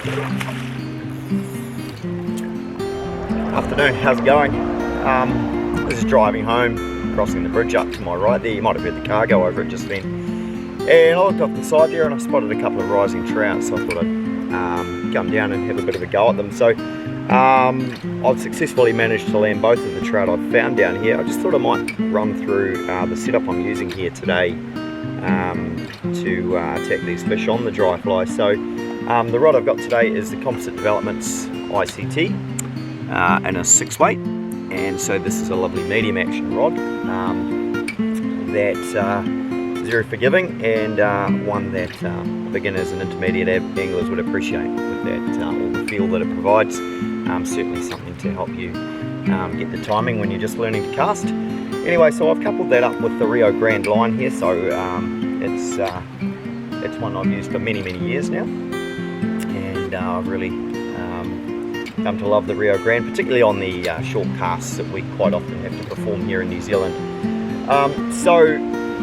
Afternoon, how's it going? This is driving home, crossing the bridge up to my right there. You might have heard the car go over it just then. And I looked off the side there and I spotted a couple of rising trout, so I thought I'd come down and have a bit of a go at them. So I've successfully managed to land both of the trout I've found down here. I just thought I might run through the setup I'm using here today to attack these fish on the dry fly. So the rod I've got today is the Composite Developments ICT and a 6 weight, and so this is a lovely medium action rod that is very forgiving, and one that beginners and intermediate anglers would appreciate with that all the feel that it provides. Certainly something to help you get the timing when you're just learning to cast. Anyway, so I've coupled that up with the Rio Grande line here, so it's one I've used for many years now, and I've really come to love the Rio Grande, particularly on the short casts that we quite often have to perform here in New Zealand. So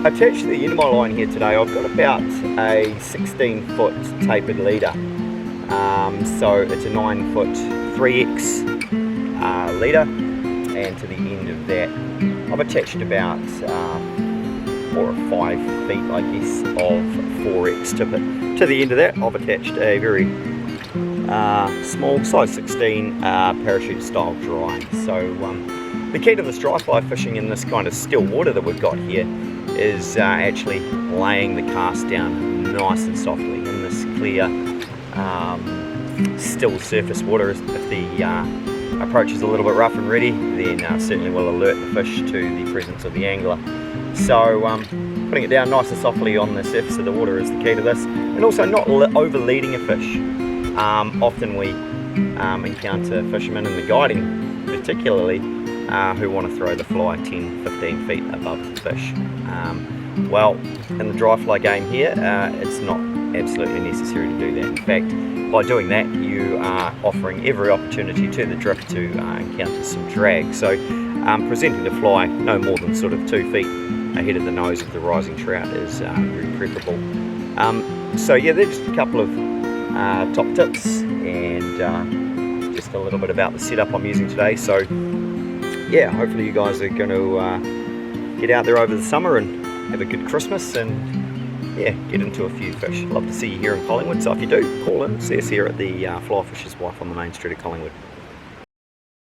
attached to the end of my line here today, I've got about a 16-foot tapered leader. So it's a 9-foot 3X leader, and to the end of that I've attached about 4 or 5 feet, I guess, of 4X tippet. To the end of that I've attached a very small size 16 parachute style dry. So the key to this dry fly fishing in this kind of still water that we've got here is actually laying the cast down nice and softly in this clear still surface water. If the approach is a little bit rough and ready, then certainly will alert the fish to the presence of the angler. So putting it down nice and softly on the surface of the water is the key to this, and also not over leading a fish. Often we encounter fishermen in the guiding particularly who want to throw the fly 10-15 feet above the fish. Well, in the dry fly game here, it's not absolutely necessary to do that. In fact, by doing that, you are offering every opportunity to the drift to encounter some drag. So presenting the fly no more than sort of 2 feet ahead of the nose of the rising trout is very preferable. So yeah, they're just a couple of top tips, and just a little bit about the setup I'm using today. So yeah, hopefully you guys are going to get out there over the summer and have a good Christmas, and yeah, get into a few fish. Love to see you here in Collingwood, so if you do, call in, see us here at the Fly Fisher's Wife on the main street of Collingwood.